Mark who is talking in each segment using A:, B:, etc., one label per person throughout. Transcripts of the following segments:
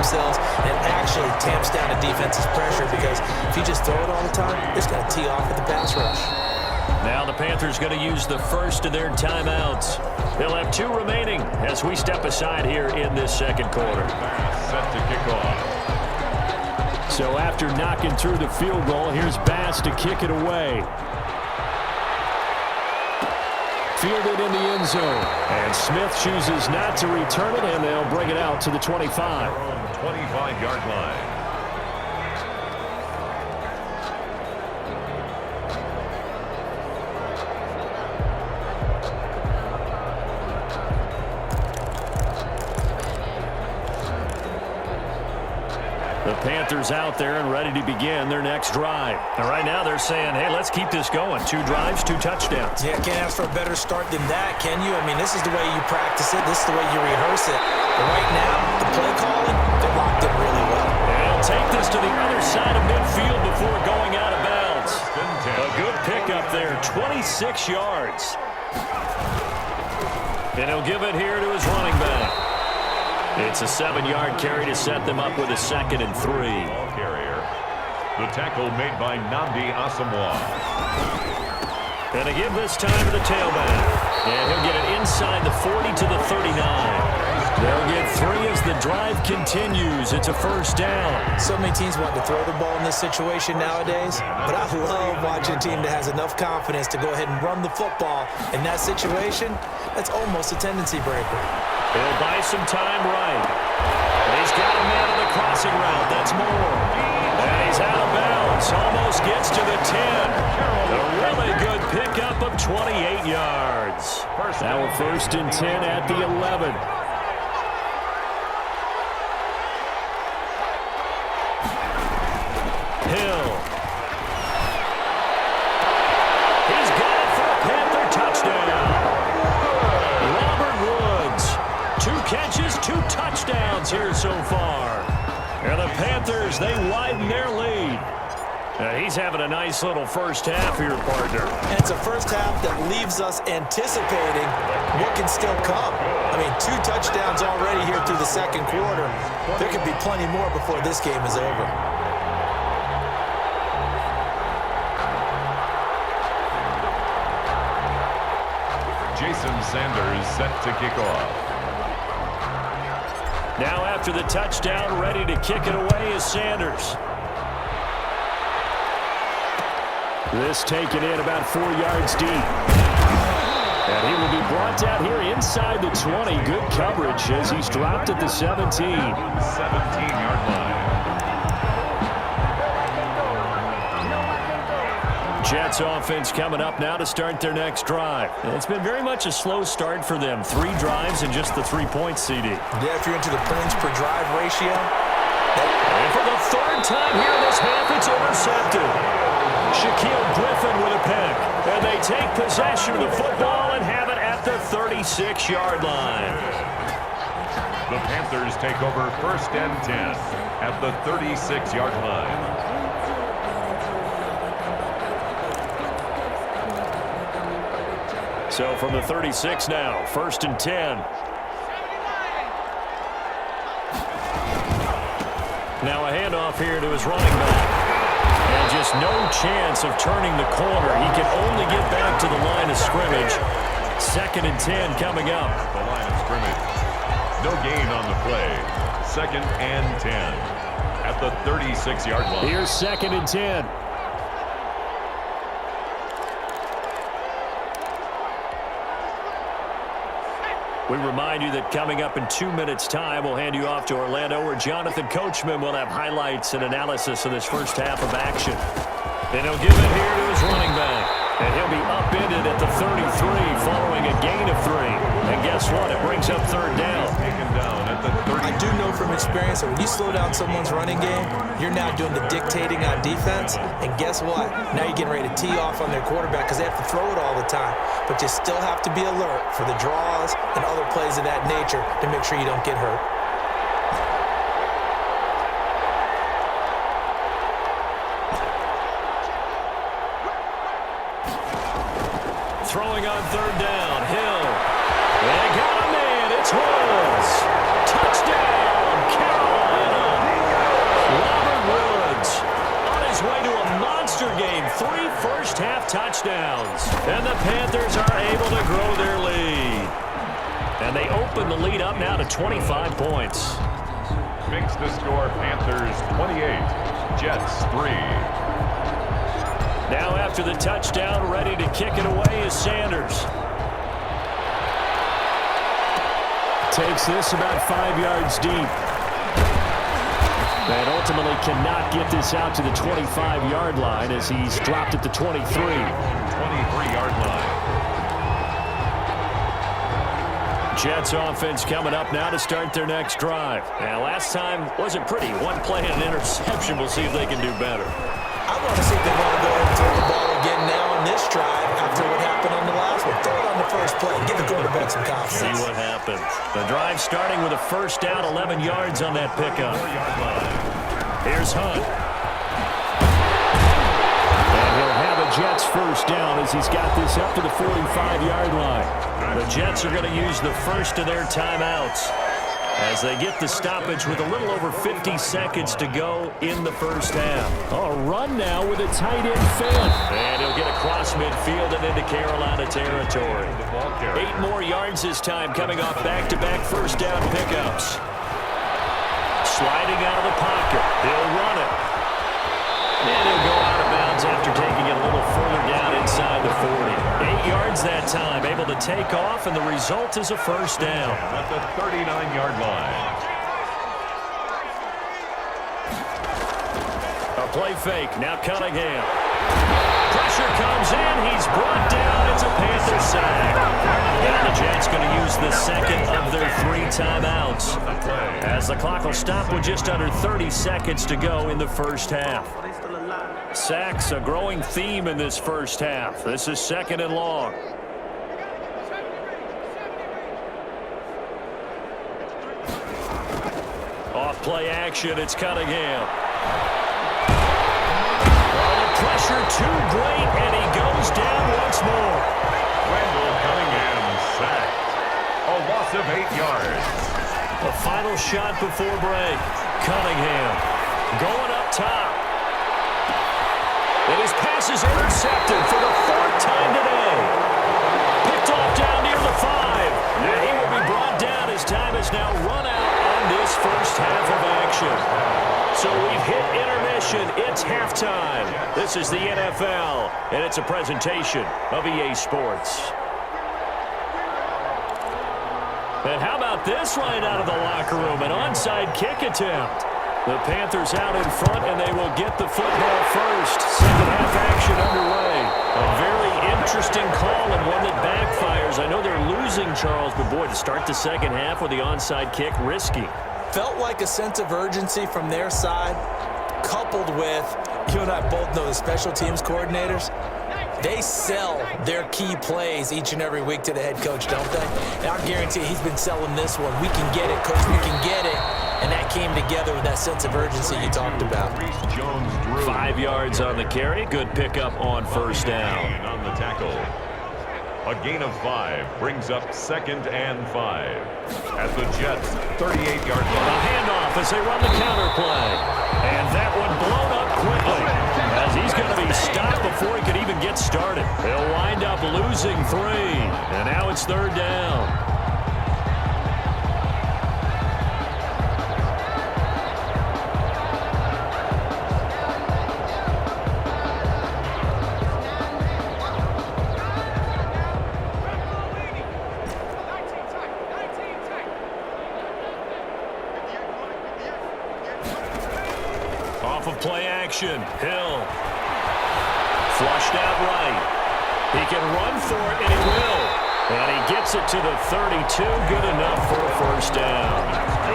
A: themselves, and it actually tamps down a defense's pressure because if you just throw it all the time, it's going to tee off with the pass rush.
B: Now the Panthers going to use the first of their timeouts. They'll have 2 remaining as we step aside here in this second quarter.
C: Set to kick off.
B: So after knocking through the field goal, here's Bass to kick it away. Fielded in the end zone. And Smith chooses not to return it, and they'll bring it out to the 25.
C: 25-yard line.
B: The Panthers out there and ready to begin their next drive. And right now they're saying, hey, let's keep this going. 2 drives, 2 touchdowns.
A: Yeah, can't ask for a better start than that, can you? I mean, this is the way you practice it. This is the way you rehearse it. But right now, the play calling, they're locked in really well.
B: And take this to the other side of midfield before going out of bounds. A good pickup there, 26 yards. And he'll give it here to his running back. It's a 7-yard carry to set them up with a 2nd and 3.
C: Ball carrier. The tackle made by Nnamdi Asomugha.
B: And to give this time to the tailback. And he'll get it inside the 40 to the 39. They'll get 3 as the drive continues. It's a first down.
A: So many teams want to throw the ball in this situation nowadays, but I love watching a team that has enough confidence to go ahead and run the football. In that situation, that's almost a tendency breaker.
B: He'll buy some time right. He's got a man on the crossing route. That's more. And he's out of bounds. Almost gets to the 10. A really good pickup of 28 yards. Now a 1st and 10 at the 11. Hill. He's got it for a Panther touchdown. Robert Woods, 2 catches, 2 touchdowns here so far. And the Panthers, they widen their lead. He's having a nice little first half here, partner.
A: And it's a first half that leaves us anticipating what can still come. I mean, 2 touchdowns already here through the second quarter. There could be plenty more before this game is over.
C: Jason Sanders set to kick off.
B: Now after the touchdown, ready to kick it away is Sanders. This taken in about 4 yards deep. And he will be brought down here inside the 20. Good coverage as he's dropped at the 17.
C: 17-yard line.
B: Jets offense coming up now to start their next drive. It's been very much a slow start for them. 3 drives and just the 3 points, CD.
A: Yeah, if you're into the points per drive ratio.
B: And for the 3rd time here in this half, it's intercepted. Shaquille Griffin with a pick. And they take possession of the football and have it at the 36-yard line.
C: The Panthers take over 1st and 10 at the 36-yard line.
B: So from the 36 now, 1st and 10. Now a handoff here to his running back. And just no chance of turning the corner. He can only get back to the line of scrimmage. 2nd and 10 coming up.
C: The line of scrimmage. No gain on the play. 2nd and 10 at the 36-yard line.
B: Here's 2nd and 10. We remind you that coming up in 2 minutes' time, we'll hand you off to Orlando, where Jonathan Coachman will have highlights and analysis of this first half of action. And he'll give it here to his running back. And he'll be upended at the 33 following a gain of 3. And guess what? It brings up 3rd down.
C: Taken down at the 30.
A: I do know from experience that when you slow down someone's running game, you're now doing the dictating on defense. And guess what? Now you're getting ready to tee off on their quarterback because they have to throw it all the time. But you still have to be alert for the draws and other plays of that nature to make sure you don't get hurt.
B: Throwing on 3rd down, Hill. They got a man, it's Woods. Touchdown, Carolina. touchdowns. And the Panthers are able to grow their lead. And they open the lead up now to 25 points.
C: Makes the score Panthers 28, Jets 3.
B: Now after the touchdown, ready to kick it away is Sanders. Takes this about 5 yards deep. And ultimately cannot get this out to the 25-yard line as he's dropped at the 23.
C: 23-yard line.
B: Jets offense coming up now to start their next drive. Now, last time wasn't pretty. One play and an interception. We'll see if they can do better.
A: I want to see if they want to go ahead and throw the ball again now on this drive after what happened on the last one. Throw it on the first play. Give the quarterback some confidence.
B: See what happens. The drive starting with a first down, 11 yards on that pickup. Here's Hunt. And he'll have a Jets first down as he's got this up to the 45-yard line. The Jets are going to use the first of their timeouts as they get the stoppage with a little over 50 seconds to go in the first half. A run now with a tight end Fant. And he'll get across midfield and into Carolina territory. 8 more yards this time coming off back-to-back first down pickups. Sliding out of the pocket. He'll run it. And he'll go out of bounds after taking it a little further down inside the 40. 8 yards that time, able to take off, and the result is a first down.
C: At the 39-yard line.
B: A play fake, now Cunningham. Pressure comes in, he's brought down, it's a Panther sack. And the Jets going to use the second of their 3 timeouts, as the clock will stop with just under 30 seconds to go in the first half. Sacks, a growing theme in this first half. This is second and long. Off play action, it's Cunningham. Pressure too great, and he goes down once more.
C: Randall Cunningham sacked. A loss of 8 yards.
B: The final shot before break. Cunningham going up top. And his pass is intercepted for the 4th time today. Picked off down near the 5. And he will be brought down as time has now run out on this first half of action. So we've hit intermission. It's halftime. This is the NFL, and it's a presentation of EA Sports. And how about this right out of the locker room? An onside kick attempt. The Panthers out in front, and they will get the football first. Second half action underway. A very interesting call and one that backfires. I know they're losing, Charles, but boy, to start the second half with the onside kick, risky.
A: Felt like a sense of urgency from their side, coupled with, you and I both know the special teams coordinators, they sell their key plays each and every week to the head coach, don't they? And I guarantee he's been selling this one. We can get it, coach, we can get it. And that came together with that sense of urgency you talked about.
B: 5 yards on the carry. Good pickup on first down.
C: On the tackle. A gain of 5 brings up 2nd and 5 at the Jets' 38-yard line.
B: A handoff as they run the counter play. And that one blown up quickly as he's going to be stopped before he could even get started. He'll wind up losing 3. And now it's 3rd down. Play action. Hill. Flushed out right. He can run for it, and he will. And he gets it to the 32. Good enough for a first down.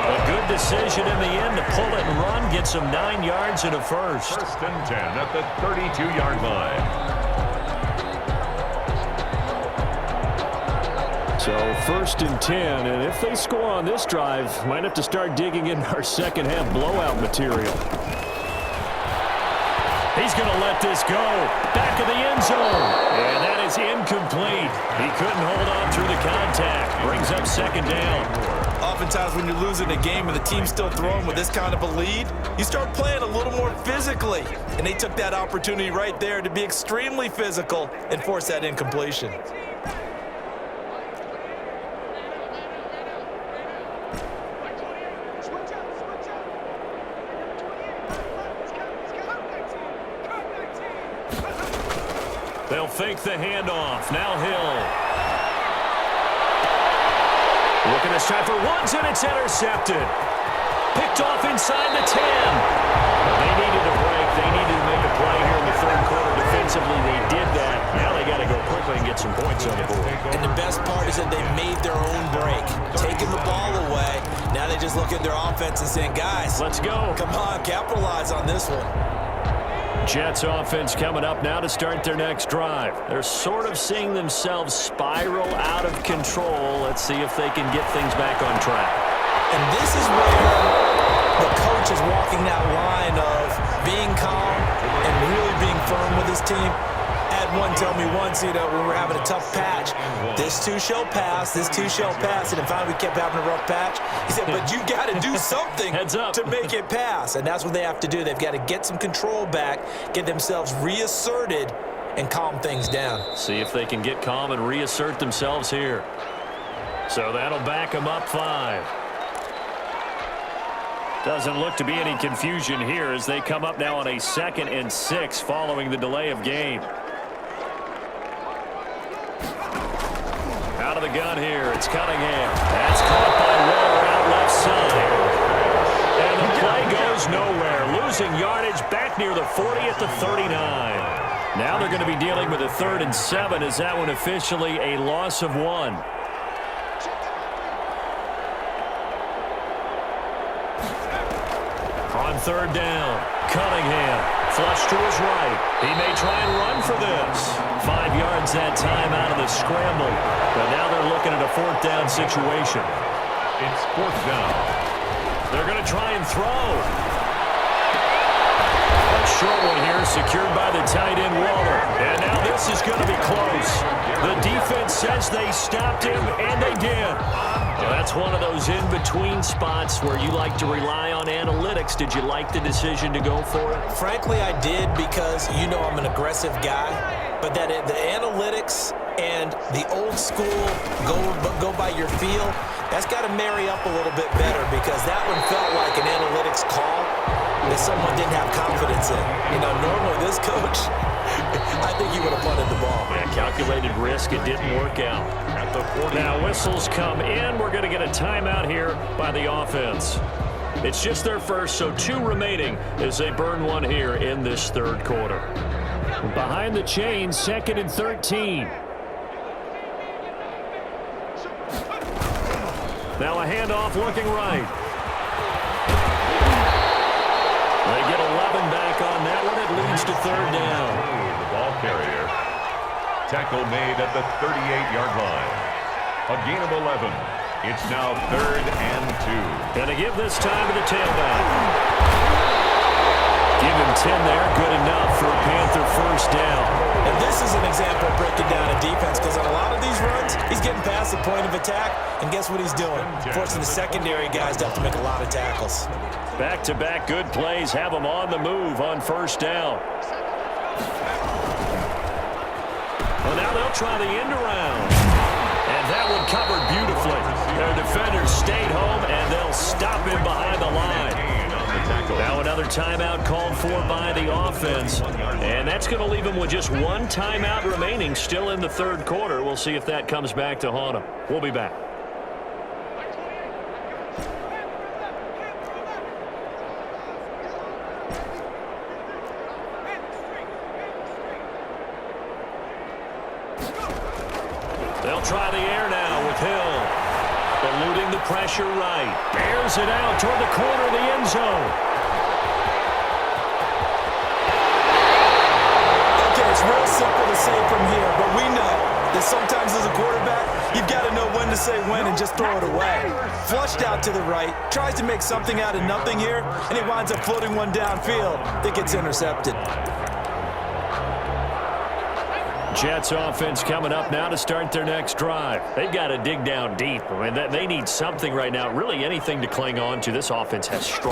B: A good decision in the end to pull it and run. Gets him 9 yards and a first.
C: 1st and 10 at the 32-yard line.
B: So 1st and 10, and if they score on this drive, might have to start digging in our second half blowout material. He's going to let this go. Back of the end zone. And that is incomplete. He couldn't hold on through the contact. Brings up 2nd down.
A: oftentimes when you're losing a game and the team's still throwing with this kind of a lead, you start playing a little more physically. And they took that opportunity right there to be extremely physical and force that incompletion.
B: They'll fake the handoff. Now Hill. Looking this time for ones, and it's intercepted. Picked off inside the 10. They needed a break. They needed to make a play here in the third quarter. Defensively, they did that. Now they got to go quickly and get some points on the board.
A: And the best part is that they made their own break. Taking the ball away. Now they just look at their offense and saying, guys,
B: let's go.
A: Come on, capitalize on this one.
B: Jets offense coming up now to start their next drive. They're sort of seeing themselves spiral out of control. Let's see if they can get things back on track.
A: And this is where the coach is walking that line of being calm and really being firm with his team. Had one tell me once, when we were having a tough patch, this too shall pass, this too shall pass, and then finally we kept having a rough patch. He said, but you got to do something to make it pass, and that's what they have to do. They've got to get some control back, get themselves reasserted, and calm things down.
B: See if they can get calm and reassert themselves here. So that'll back them up 5. Doesn't look to be any confusion here as they come up now on a 2nd and 6 following the delay of game. Out of the gun here, it's Cunningham. That's caught by Waller out left side. And the play goes nowhere. Losing yardage back near the 40 at the 39. Now they're going to be dealing with a 3rd and 7 as that one officially a loss of 1. On 3rd down, Cunningham flush to his right. He may try and run for this. 5 yards that time out of the scramble. But now they're looking at a 4th down situation.
C: It's 4th down.
B: They're going to try and throw. A short one here secured by the tight end Waller. And now this is going to be close. The defense says they stopped him, and they did. Well, that's one of those in-between spots where you like to rely on analytics. Did you like the decision to go for it?
A: Frankly, I did because I'm an aggressive guy. But that the analytics and the old school go by your feel, that's got to marry up a little bit better because that one felt like an analytics call that someone didn't have confidence in. Normally this coach, I think he would have punted the ball.
B: Yeah, calculated risk. It didn't work out.
C: At the 40.
B: Now whistles come in. We're going to get a timeout here by the offense. It's just their first, so 2 remaining as they burn one here in this 3rd quarter. Behind the chains, 2nd and 13. Now a handoff looking right. They get 11 back on that one. It leads to 3rd down.
C: The ball carrier. Tackle made at the 38-yard line. A gain of 11. It's now 3rd and 2.
B: Gonna give this time to the tailback. Give him 10 there. Good enough for a Panther 1st down.
A: And this is an example of breaking down a defense because on a lot of these runs, he's getting past the point of attack, and guess what he's doing? Forcing the secondary guys to have to make a lot of tackles.
B: Back-to-back good plays have them on the move on 1st down. Well, now they'll try the end around. And that one covered beautifully. Their defenders stayed home, and they'll stop him behind the line. Now another timeout called for by the offense. And that's going to leave them with just 1 timeout remaining still in the 3rd quarter. We'll see if that comes back to haunt them. We'll be back. They'll try the air now with Hill. Eluding the pressure right. Airs it out toward the corner of the end zone.
A: Okay, it's real simple to say from here, but we know that sometimes as a quarterback, you've got to know when to say when and just throw it away. Flushed out to the right, tries to make something out of nothing here, and he winds up floating one downfield that gets intercepted.
B: Jets offense coming up now to start their next drive. They've got to dig down deep. I mean, they need something right now, really anything to cling on to. This offense has struggled.